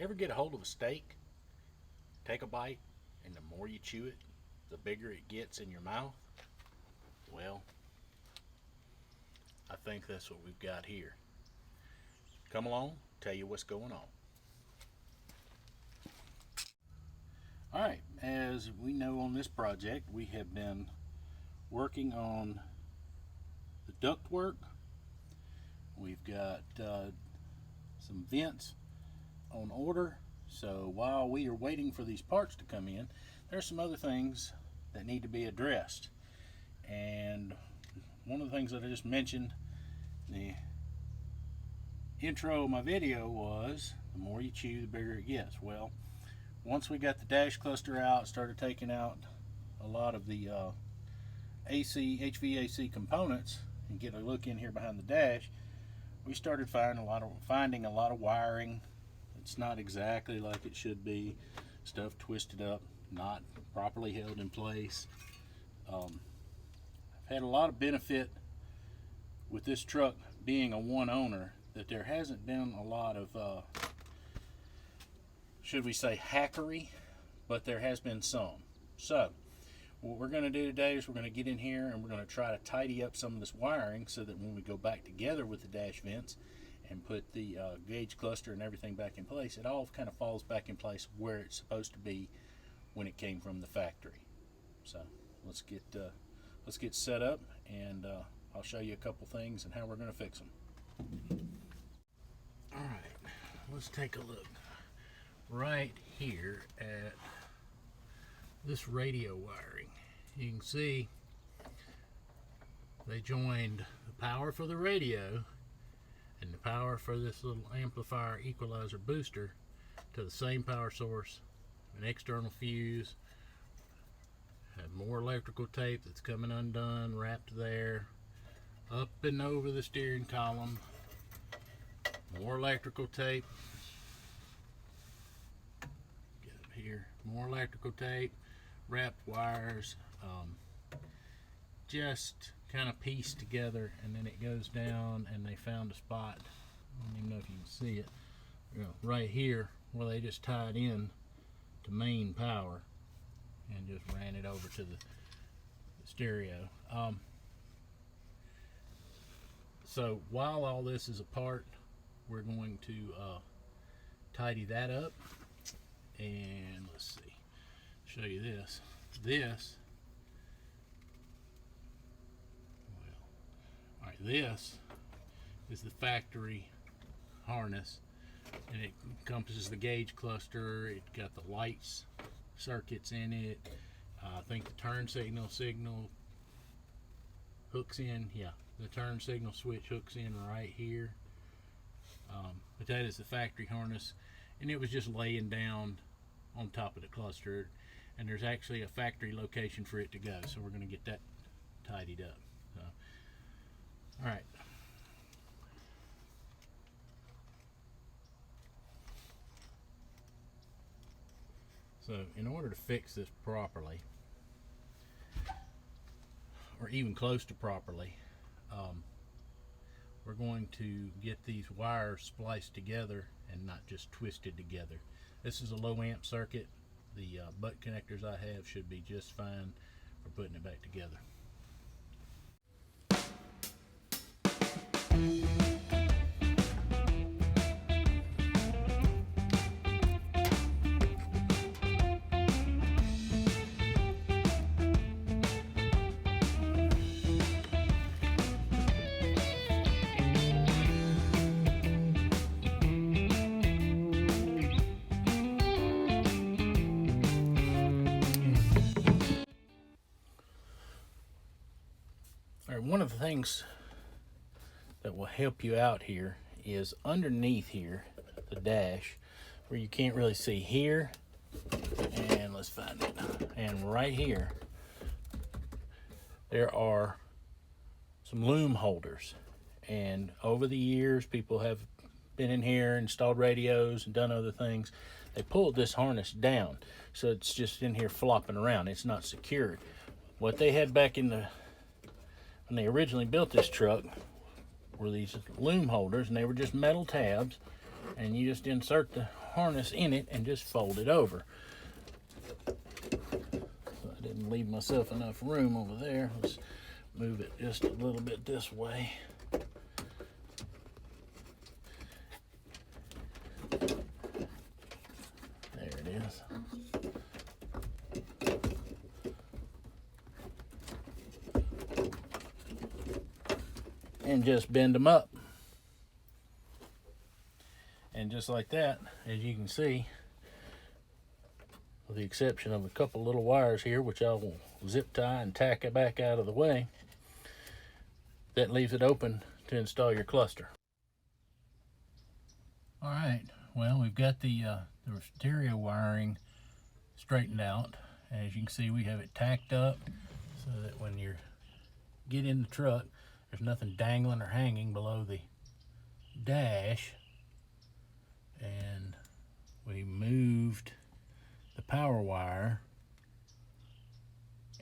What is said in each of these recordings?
Ever get a hold of a steak, take a bite, and the more you chew it, the bigger it gets in your mouth? Well, I think that's what we've got here. Come along, tell you what's going on. Alright, as we know on this project, we have been working on the duct work. We've got some vents on order. So while we are waiting for these parts to come in, there's some other things that need to be addressed. And one of the things that I just mentioned, the intro of my video was, the more you chew, the bigger it gets. Well, once we got the dash cluster out, started taking out a lot of the HVAC components, and get a look in here behind the dash, we started finding a lot of wiring. It's not exactly like it should be. Stuff twisted up, not properly held in place. I've had a lot of benefit with this truck being a one owner, that there hasn't been a lot of should we say hackery, but there has been some. So what we're going to do today is we're going to get in here and we're going to try to tidy up some of this wiring so that when we go back together with the dash vents and put the gauge cluster and everything back in place, it all kind of falls back in place where it's supposed to be when it came from the factory. So let's get set up, and I'll show you a couple things and how we're going to fix them. All right, let's take a look right here at this radio wiring. You can see they joined the power for the radio and the power for this little amplifier equalizer booster to the same power source, an external fuse, have more electrical tape that's coming undone, wrapped there, up and over the steering column, more electrical tape, get up here, more electrical tape, wrapped wires, just kind of pieced together, and then it goes down, and they found a spot, I don't even know if you can see it, right here where they just tied in to main power and just ran it over to the stereo. So while all this is apart, we're going to tidy that up, and let's see, show you this. This is the factory harness, and it encompasses the gauge cluster. It got the lights circuits in it. I think the turn signal hooks in. Yeah, the turn signal switch hooks in right here. But that is the factory harness, and it was just laying down on top of the cluster, and there's actually a factory location for it to go, so we're going to get that tidied up. So, all right. So in order to fix this properly, or even close to properly, we're going to get these wires spliced together and not just twisted together. This is a low amp circuit. The butt connectors I have should be just fine for putting it back together. One of the things that will help you out here is underneath here, the dash, where you can't really see here, and let's find it, and right here, there are some loom holders. And over the years, people have been in here, installed radios, and done other things. They pulled this harness down, so it's just in here flopping around. It's not secured. What they had back in the when they originally built this truck were these loom holders, and they were just metal tabs, and you just insert the harness in it and just fold it over. So I didn't leave myself enough room over there. Let's move it just a little bit this way. There it is. And just bend them up. And just like that, as you can see, with the exception of a couple little wires here, which I will zip tie and tack it back out of the way, that leaves it open to install your cluster. All right, well, we've got the stereo wiring straightened out. As you can see, we have it tacked up so that when you get in the truck, there's nothing dangling or hanging below the dash. And we moved the power wire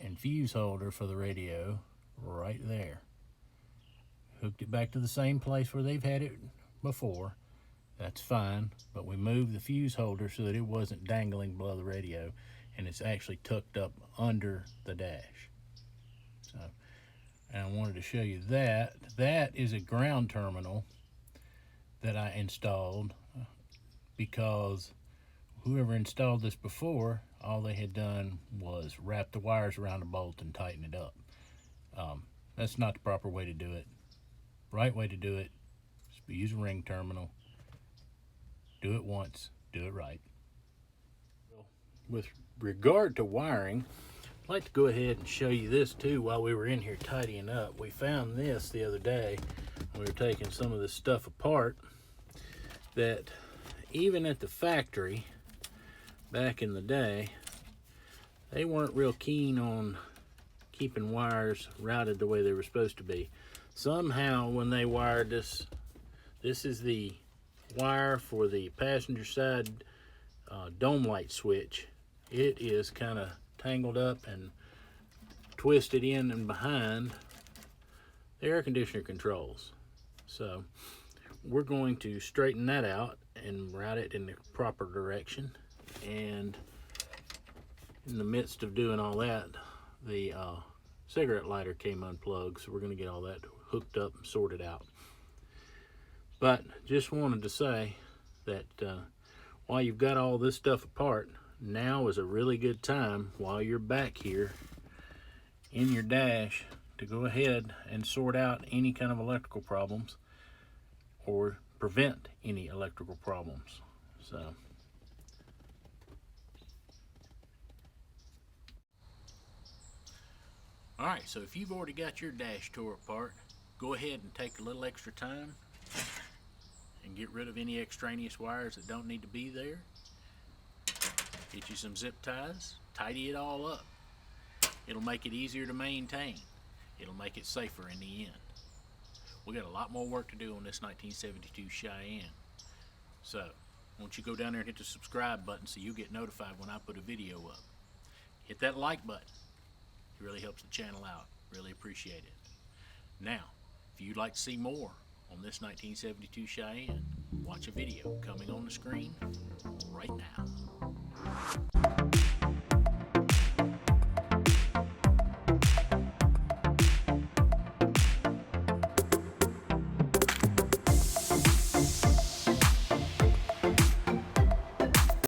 and fuse holder for the radio right there. Hooked it back to the same place where they've had it before. That's fine, but we moved the fuse holder so that it wasn't dangling below the radio, and it's actually tucked up under the dash. So, and I wanted to show you that. That is a ground terminal that I installed because whoever installed this before, all they had done was wrap the wires around a bolt and tighten it up. That's not the proper way to do it. Right way to do it is use a ring terminal. Do it once, do it right. With regard to wiring, I'd like to go ahead and show you this too while we were in here tidying up. We found this the other day when we were taking some of this stuff apart, that even at the factory back in the day, they weren't real keen on keeping wires routed the way they were supposed to be. Somehow when they wired this is the wire for the passenger side dome light switch. It is kind of tangled up and twisted in and behind the air conditioner controls. So we're going to straighten that out and route it in the proper direction. And in the midst of doing all that, the cigarette lighter came unplugged, so we're going to get all that hooked up and sorted out. But just wanted to say that while you've got all this stuff apart, now is a really good time while you're back here in your dash to go ahead and sort out any kind of electrical problems or prevent any electrical problems. So all right, so if you've already got your dash tore apart, go ahead and take a little extra time and get rid of any extraneous wires that don't need to be there. Get you some zip ties, tidy it all up. It'll make it easier to maintain. It'll make it safer in the end. We got a lot more work to do on this 1972 Cheyenne. So, won't you go down there and hit the subscribe button so you get notified when I put a video up. Hit that like button. It really helps the channel out. Really appreciate it. Now, if you'd like to see more on this 1972 Cheyenne, watch a video coming on the screen right now.